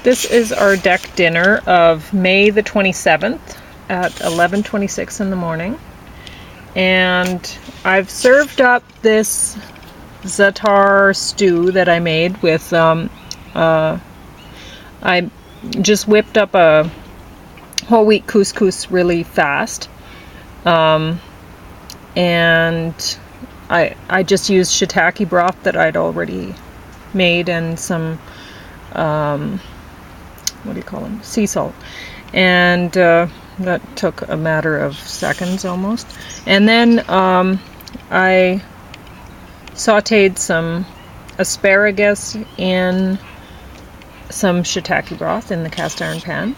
This is our deck dinner of May the 27th at 11:26 in the morning. And I've served up this za'atar stew that I made with, I just whipped up a whole wheat couscous really fast. And I just used shiitake broth that I'd already made and some, what do you call them? Sea salt. And that took a matter of seconds almost. And then I sauteed some asparagus in some shiitake broth in the cast iron pan.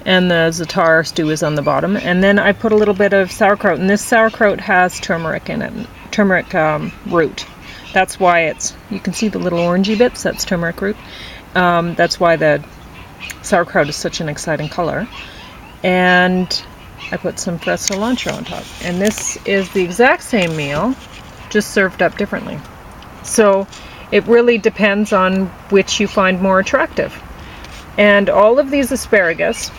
And the za'atar stew is on the bottom. And then I put a little bit of sauerkraut. And this sauerkraut has turmeric in it, turmeric root. That's why you can see the little orangey bits, that's turmeric root. That's why the sauerkraut is such an exciting color. And I put some fresh cilantro on top. And this is the exact same meal, just served up differently. So it really depends on which you find more attractive. And all of these asparagus,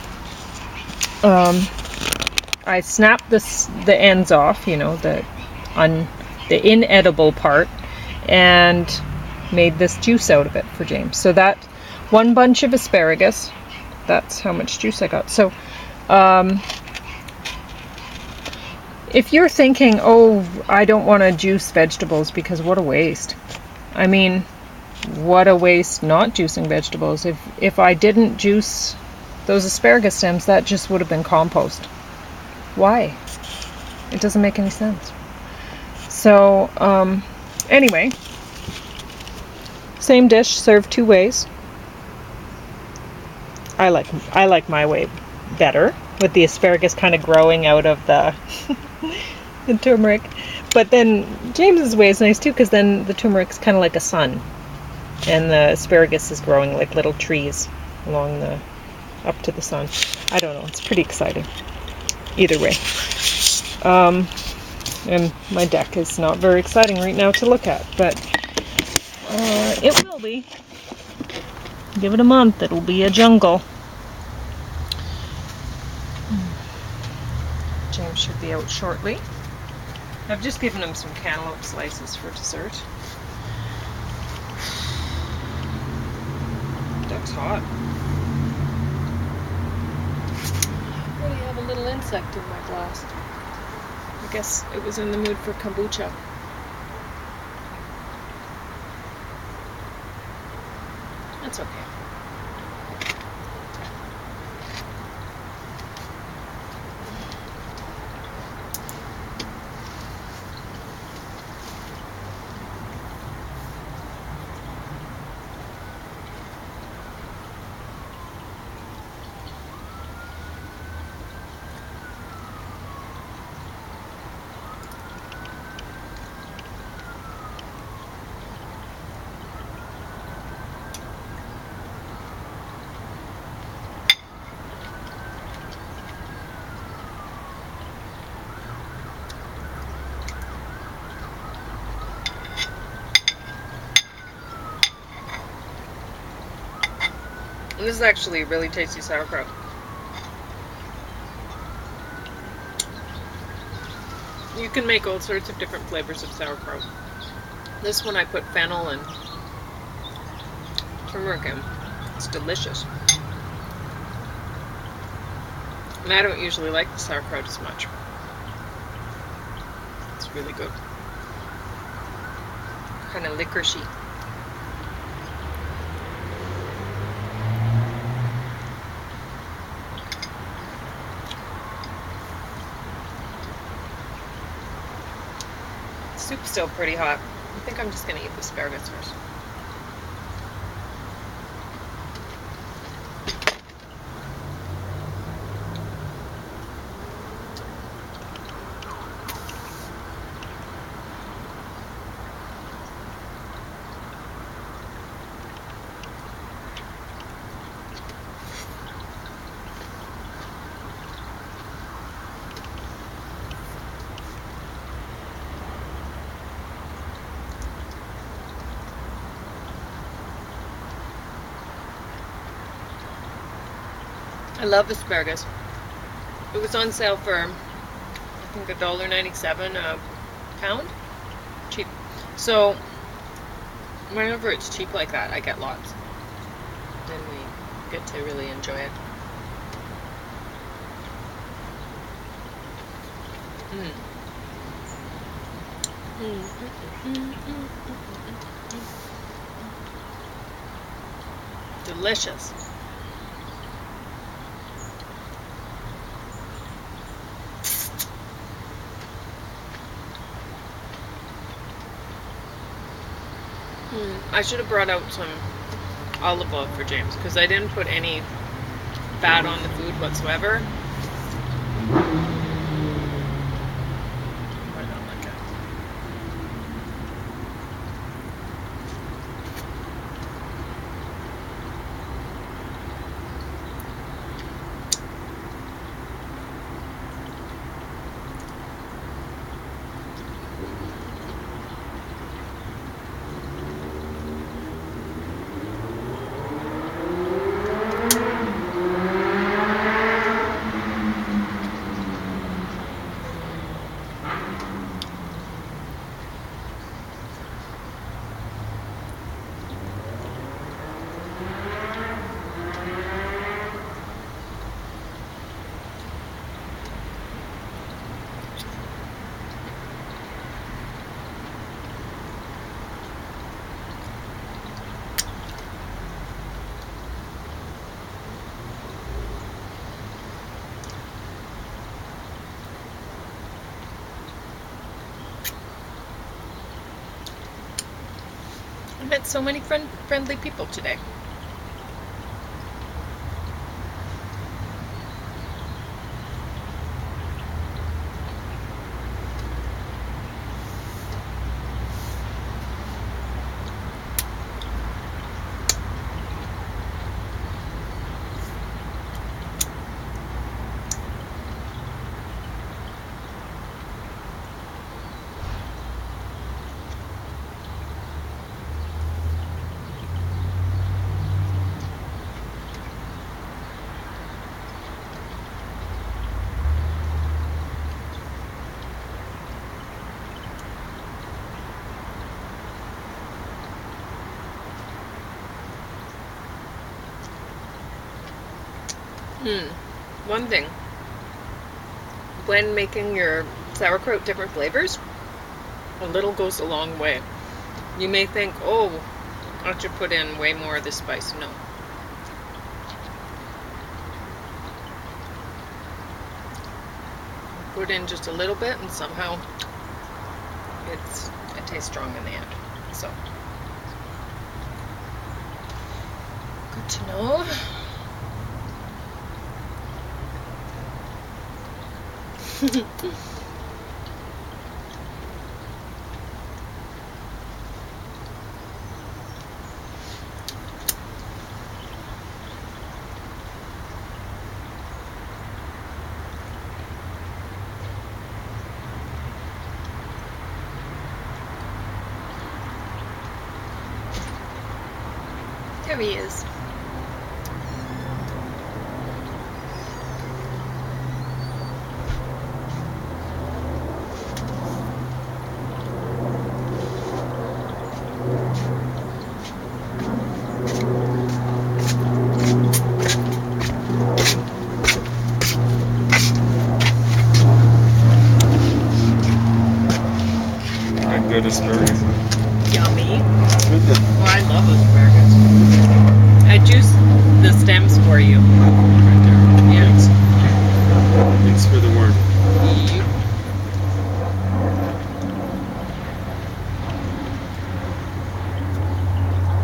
I snapped the ends off, you know, the inedible part, and made this juice out of it for James. So that one bunch of asparagus, that's how much juice I got. So if you're thinking, oh, I don't want to juice vegetables because what a waste. I mean, what a waste not juicing vegetables. If I didn't juice those asparagus stems, that just would have been compost. Why? It doesn't make any sense. So anyway, same dish served two ways. I like my way better, with the asparagus kind of growing out of the the turmeric. But then James's way is nice too, because then the turmeric's kind of like a sun, and the asparagus is growing like little trees along up to the sun. I don't know. It's pretty exciting. Either way. And my deck is not very exciting right now to look at, but it will be. Give it a month, it'll be a jungle. James should be out shortly. I've just given him some cantaloupe slices for dessert. Duck's hot. Oh, you have a little insect in my glass. I guess it was in the mood for kombucha. That's okay. This is actually really tasty sauerkraut. You can make all sorts of different flavors of sauerkraut. This one I put fennel and turmeric in. It's delicious. And I don't usually like the sauerkraut as much. It's really good. Kind of licoricey. Soup's still pretty hot. I think I'm just going to eat the asparagus first. I love asparagus. It was on sale for, I think, $1.97 a pound. Cheap. So whenever it's cheap like that, I get lots. Then we get to really enjoy it. Delicious. I should have brought out some olive oil for James because I didn't put any fat on the food whatsoever. I don't like it. I met so many friendly people today. One thing, when making your sauerkraut different flavors, a little goes a long way. You may think, oh, I should put in way more of this spice. No. Put in just a little bit and somehow it tastes strong in the end. So, good to know. There he is. Good asparagus. Yummy. Good. Oh, I love asparagus. I juice the stems for you. Right there. Yeah. Thanks for the word.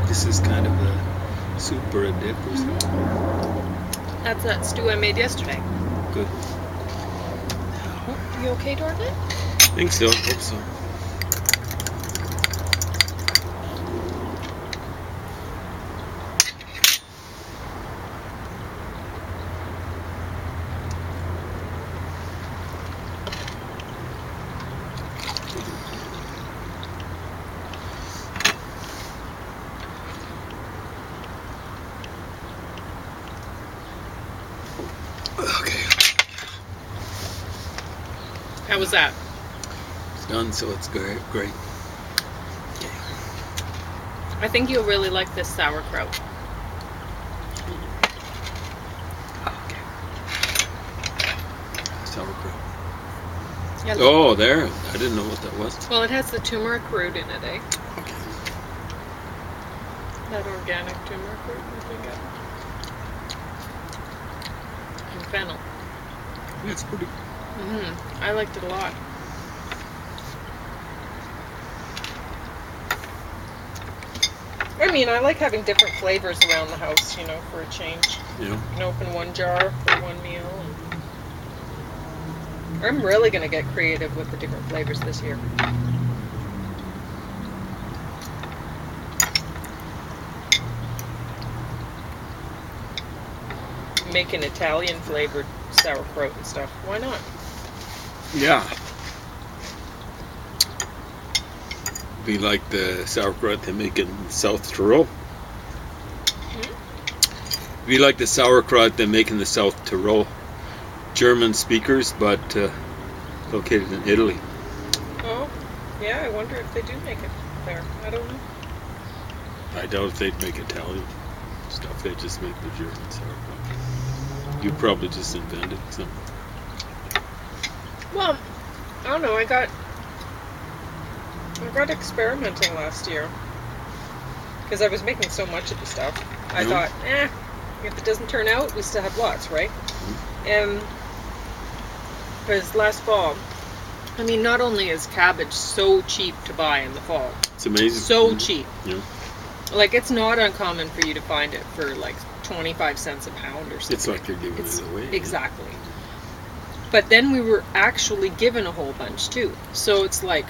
This is kind of a soup or a dip or something. That's that stew I made yesterday. Good. You okay, Dorothy? Think so. Hope so. How was that? It's done, so it's great. I think you'll really like this sauerkraut. Okay. Sauerkraut. Yeah, Oh, there. I didn't know what that was. well, it has the turmeric root in it, eh? Okay. That organic turmeric root you can get. And fennel. It's pretty. I liked it a lot. I mean, I like having different flavors around the house, you know, for a change. Yeah. You can open one jar for one meal. And I'm really going to get creative with the different flavors this year. Making Italian flavored sauerkraut and stuff. Why not? Yeah. Be like the sauerkraut they make in South Tyrol. Be like the sauerkraut they make in the South Tyrol. German speakers, but located in Italy. Oh, yeah, I wonder if they do make it there. I don't know. I doubt if they'd make Italian stuff. They just make the German sauerkraut. You probably just invented something. Well, I don't know. I got experimenting last year because I was making so much of the stuff. I thought, if it doesn't turn out, we still have lots, right? And because last fall, I mean, not only is cabbage so cheap to buy in the fall, It's amazing. so cheap. Yeah. Like, it's not uncommon for you to find it for like 25 cents a pound or something. It's like they're giving it away. Exactly. But then we were actually given a whole bunch too. So it's like,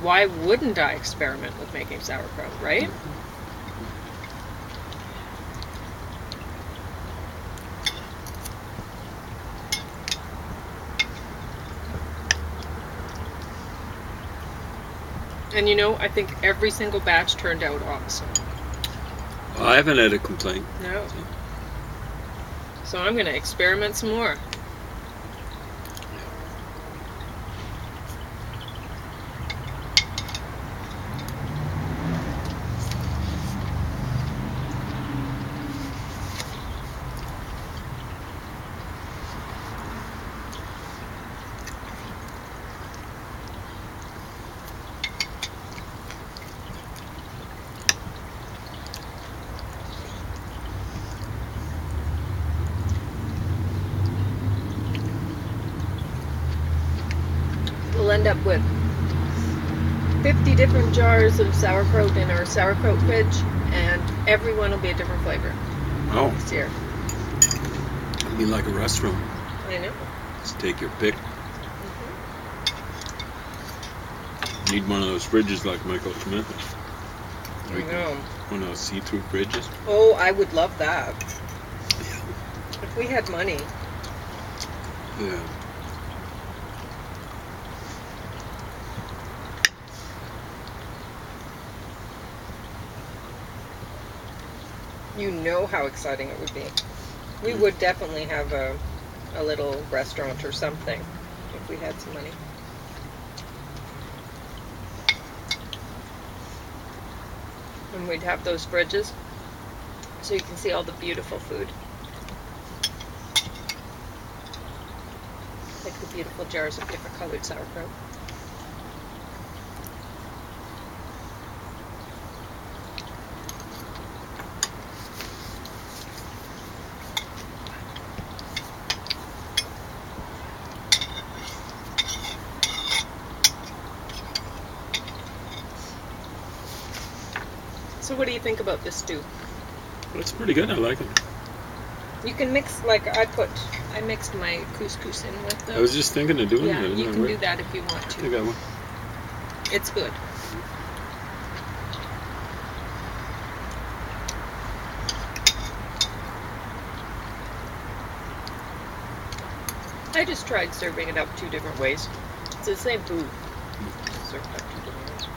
why wouldn't I experiment with making sauerkraut, right? And you know, I think every single batch turned out awesome. Well, I haven't had a complaint. No. So I'm going to experiment some more. We'll end up with 50 different jars of sauerkraut in our sauerkraut fridge, and every one will be a different flavor this year. I mean, like a restaurant. I know. Just take your pick. Need one of those fridges like Michael Schmidt. I know. One of those see-through fridges. Oh, I would love that. Yeah. If we had money. Yeah. You know how exciting it would be. We would definitely have a little restaurant or something if we had some money. And we'd have those fridges so you can see all the beautiful food. Like the beautiful jars of different colored sauerkraut. So what do you think about this stew? It's pretty good. I like it. You can mix, like I mixed my couscous in with them. I was just thinking of doing that. You can do that if you want I to. think I will. It's good. I just tried serving it up 2 different ways. It's the same food. Served up 2 different ways.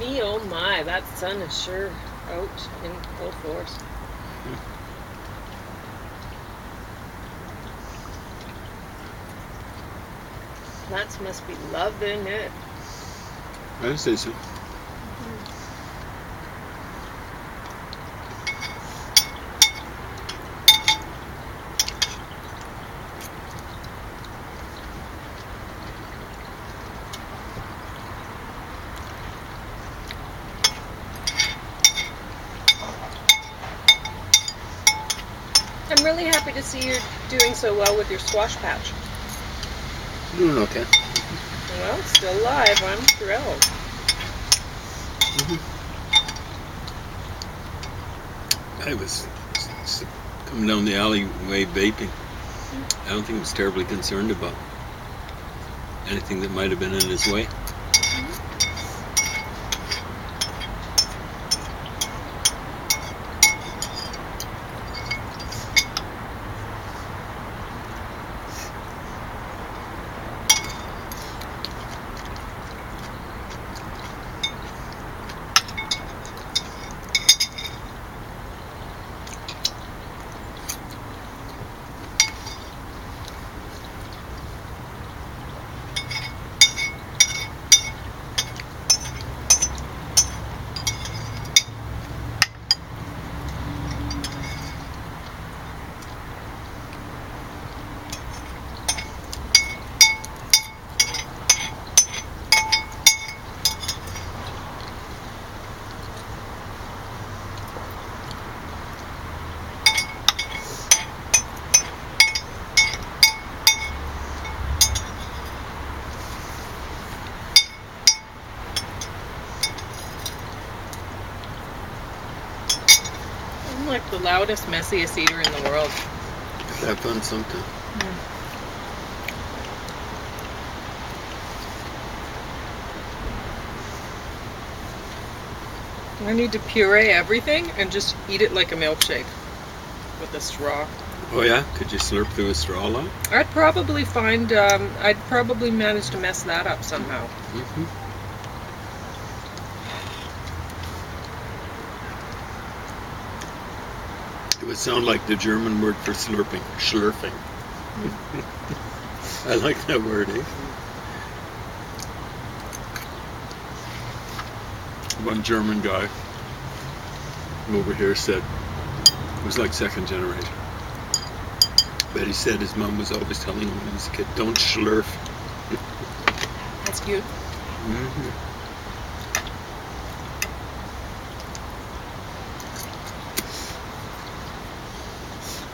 me, oh my, that sun is sure out in full force. Plants must be loving it. I would say so. I'm really happy to see you're doing so well with your squash patch. Doing okay. Well, it's still alive. I'm thrilled. I was coming down the alleyway vaping. I don't think he was terribly concerned about anything that might have been in his way. I'm like the loudest, messiest eater in the world. Have fun sometime. I need to puree everything and just eat it like a milkshake with a straw. Oh yeah? Could you slurp through a straw line? I'd probably find, I'd probably manage to mess that up somehow. It would sound like the German word for slurping, schlurfing. I like that word, eh? One German guy over here said, it was like second generation, but he said his mom was always telling him when he was a kid, don't schlurf. That's cute.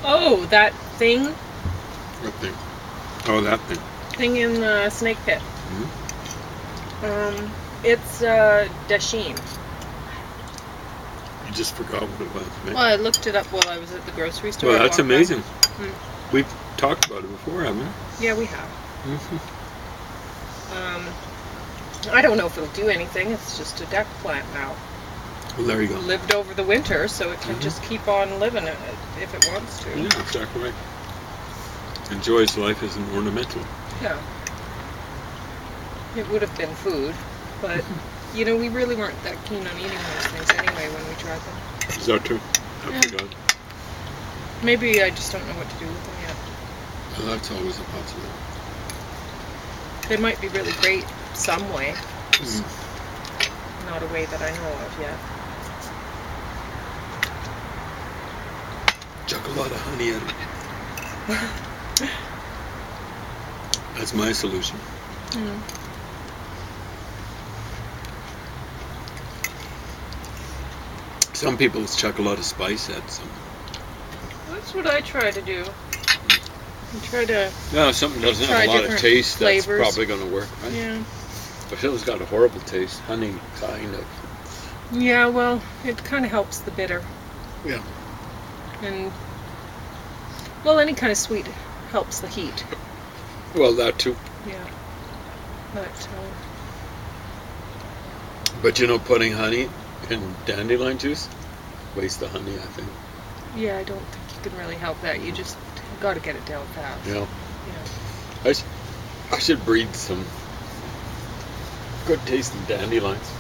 Oh, that thing? What thing? Oh, that thing. Thing in the snake pit. It's dasheen. You just forgot what it was, man. Well, I looked it up while I was at the grocery store. Well, that's amazing. Mm. We've talked about it before, haven't we? Yeah, we have. I don't know if it'll do anything. It's just a deck plant now. Well, there you go. Lived over the winter, so it can just keep on living it if it wants to. Yeah, exactly right. Enjoys life as an ornamental. Yeah. It would have been food, but you know, we really weren't that keen on eating those things anyway when we tried them. Is that true? I forgot. Maybe I just don't know what to do with them yet. Well, that's always a possibility. They might be really great some way. Not a way that I know of yet. Chuck a lot of honey in it. That's my solution. Some people chuck a lot of spice at some. That's what I try to do. I try to. No, if something doesn't try have a lot of different taste, flavors. that's probably going to work, right? Yeah. If it's got a horrible taste, honey kind of. Yeah, well, it kind of helps the bitter. Yeah. And, well, any kind of sweet helps the heat. Well, that too. Yeah. But you know, putting honey in dandelion juice, waste the honey, I think. Yeah, I don't think you can really help that. You just got to get it down fast. Yeah. Yeah. I should breed some good tasting dandelions.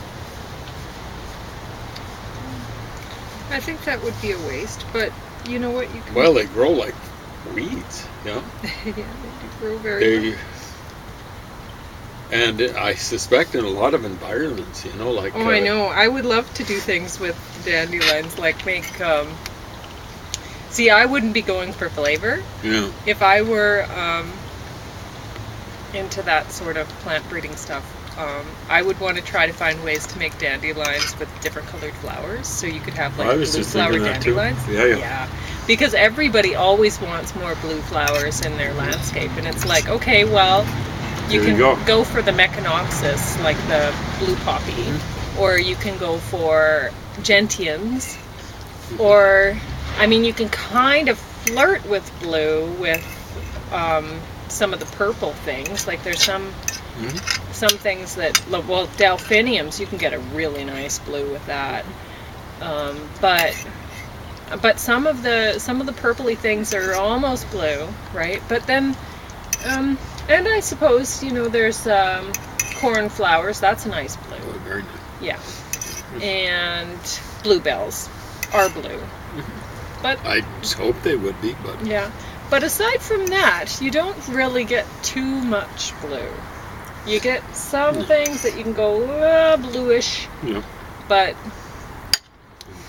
I think that would be a waste, but you know what? You can. Well, they grow like weeds, yeah, they do grow very well. And I suspect in a lot of environments, like... Oh, I know. I would love to do things with dandelions, like make... See, I wouldn't be going for flavor. Yeah. If I were into that sort of plant breeding stuff, I would want to try to find ways to make dandelions with different colored flowers, so you could have like blue flower dandelions. Yeah. Because everybody always wants more blue flowers in their landscape, and it's like, okay, well, you can go for the Meconopsis, like the blue poppy, or you can go for gentians, or, I mean, you can kind of flirt with blue with some of the purple things. Like there's some things that, well, delphiniums, you can get a really nice blue with that. But some of the purpley things are almost blue, right? But then, and I suppose, there's cornflowers. That's a nice blue. Oh, very nice. Yeah. And bluebells are blue. But I just hope they would be, but... Yeah. But aside from that, you don't really get too much blue. You get some things that you can go bluish. Yeah. But...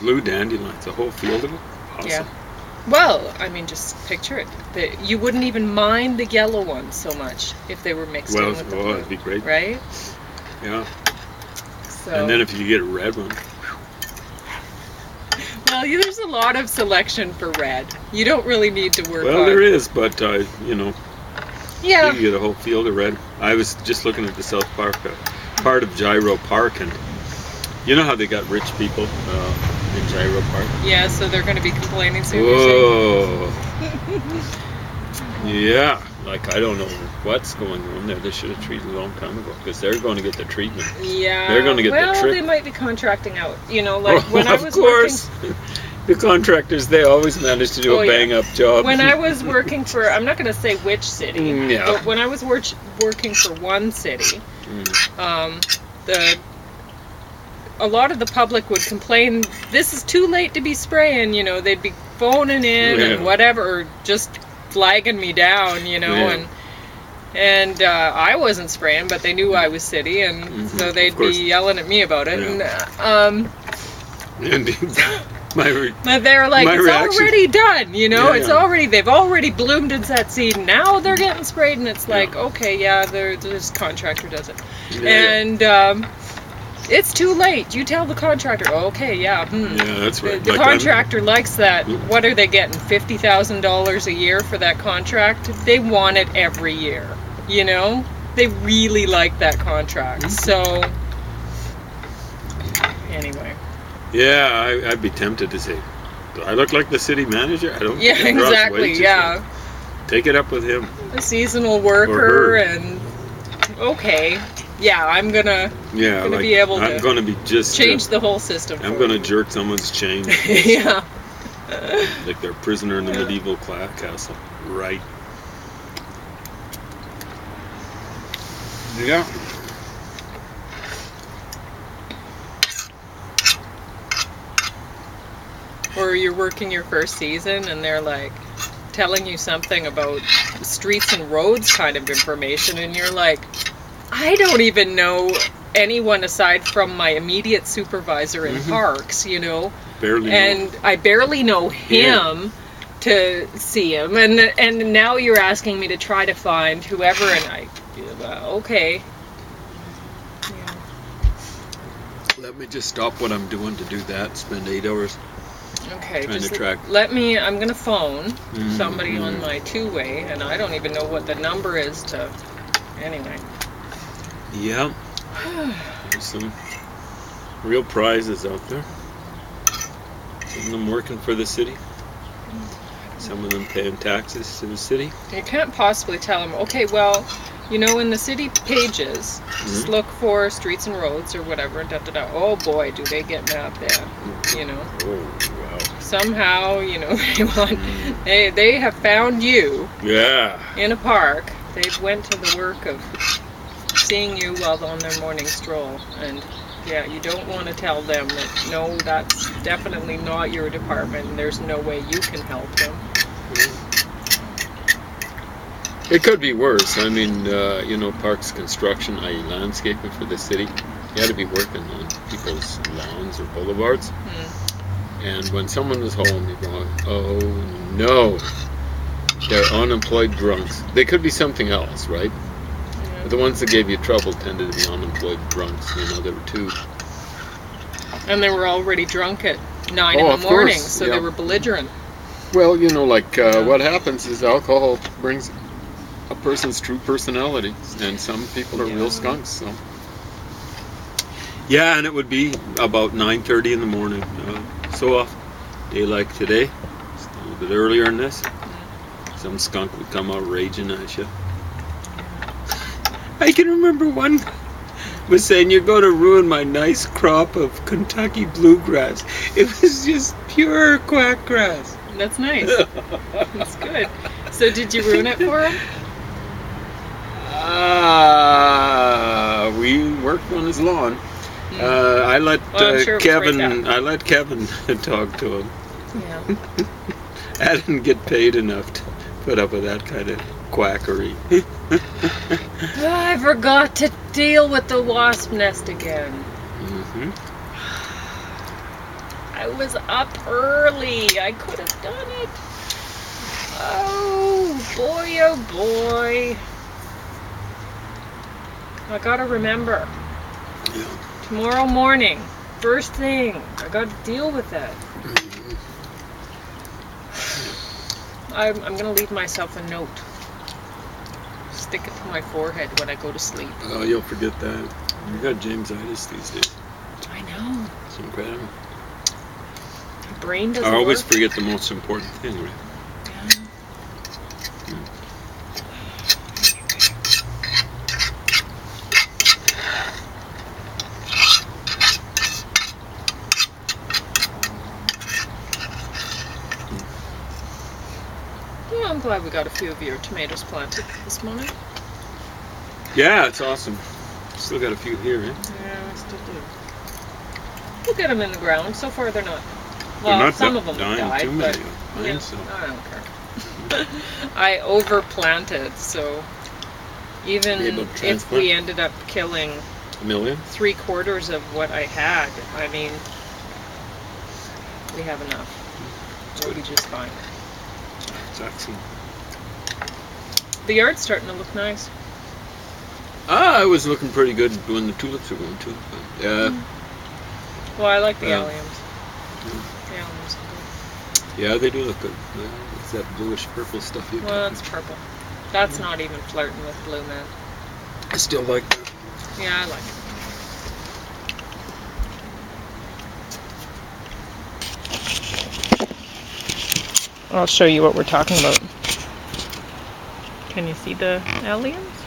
Blue dandelions, a whole field of them? Awesome. Yeah. Well, I mean, just picture it. You wouldn't even mind the yellow ones so much if they were mixed in with the blue. It'd be great. Right? Yeah. So, and then if you get a red one. Well, there's a lot of selection for red. You don't really need to work Well, hard. there is, but, Yeah. you can get a whole field of red. I was just looking at the South Park, part of Gyro Park, and you know how they got rich people in Gyro Park? Yeah, so they're going to be complaining soon. Whoa. Yeah, like I don't know what's going on there. They should have treated a long time ago, because they're going to get the treatment. Yeah. They're going to get the trip. Well, they might be contracting out. Like when I was of course. The contractors, they always manage to do a bang-up job. When I was working for, I'm not going to say which city, but when I was working for one city, a lot of the public would complain, this is too late to be spraying, they'd be phoning in and whatever, or just flagging me down, and I wasn't spraying, but they knew I was city, and so they'd be yelling at me about it, and but they're like, it's already done, they've already bloomed and set seed, and now they're getting sprayed, and it's like, okay, this contractor does it, and it's too late. You tell the contractor. Okay, yeah. Yeah, that's right. The contractor likes that. What are they getting? $50,000 a year for that contract? They want it every year. They really like that contract. So, anyway. Yeah, I'd be tempted to say, do I look like the city manager? I don't. Yeah, exactly. Yeah. Take it up with him. A seasonal worker and okay. Yeah, I'm gonna be able to. I'm gonna be change the whole system. I'm gonna jerk someone's chain. Yeah. Like they're a prisoner in the medieval castle. Right. Yeah. Or you're working your first season and they're like telling you something about streets and roads kind of information, and you're like, I don't even know anyone aside from my immediate supervisor in parks, Barely and know. I barely know him to see him, and now you're asking me to try to find whoever, and okay. Yeah. Let me just stop what I'm doing to do that. Spend 8 hours. Okay, trying just to track. I'm going to phone somebody on my two-way, and I don't even know what the number is to, anyway. Yeah. There's some real prizes out there. Some of them working for the city. Some of them paying taxes to the city. You can't possibly tell them, okay, well, in the city pages, just look for streets and roads or whatever, Oh boy, do they get mapped there, Oh, wow. Somehow, they have found you in a park. They went to the work of seeing you while on their morning stroll, and Yeah, you don't want to tell them that, no, that's definitely not your department and there's no way you can help them. It could be worse. I mean, you know, Parks Construction, i.e. landscaping for the city, you had to be working on people's lawns or boulevards. And when someone was home, you're going, oh no, they're unemployed drunks. They could be something else, right? Yeah. But the ones that gave you trouble tended to be unemployed drunks. You know, there were two. And they were already drunk at 9 in Oh, the of morning, course, so yeah. they were belligerent. Well, you know, like what happens is alcohol brings a person's true personality, and some people are real skunks. So, yeah, and it would be about 9:30 in the morning. So off day like today, just a little bit earlier than this, some skunk would come out raging at you. I can remember one was saying, "You're going to ruin my nice crop of Kentucky bluegrass." It was just pure quack grass. That's nice. That's good. So did you ruin it for him? We worked on his lawn. I let Kevin. I let Kevin talk to him. Yeah. I didn't get paid enough to put up with that kind of quackery. I forgot to deal with the wasp nest again. I was up early. I could have done it. Oh boy, oh boy. I gotta remember. Yeah. Tomorrow morning, first thing, I gotta deal with that. I'm gonna leave myself a note. Stick it to my forehead when I go to sleep. Oh, you'll forget that. You got Jamesitis these days. I know. It's incredible. My brain doesn't I always work. forget the most important thing, right? Yeah, I'm glad we got a few of your tomatoes planted this morning. Yeah, it's awesome. Still got a few here, eh? Yeah, I still do. We'll get them in the ground. So far, they're not. They're Well, not some of them have dying died, too but many of mine, yeah, so. I don't care. I overplanted, so even if we ended up killing 1,000,000? 3/4 of what I had, I mean, we have enough. We'll be just fine. It's excellent. The yard's starting to look nice. I was looking pretty good when the tulips were going too. But, Well, I like the alliums. The alliums are yeah, they do look good. It's that bluish purple stuff you good. Well, it's purple. That's not even flirting with blue, man. I still like that. Yeah, I like it. I'll show you what we're talking about. Can you see the alliums?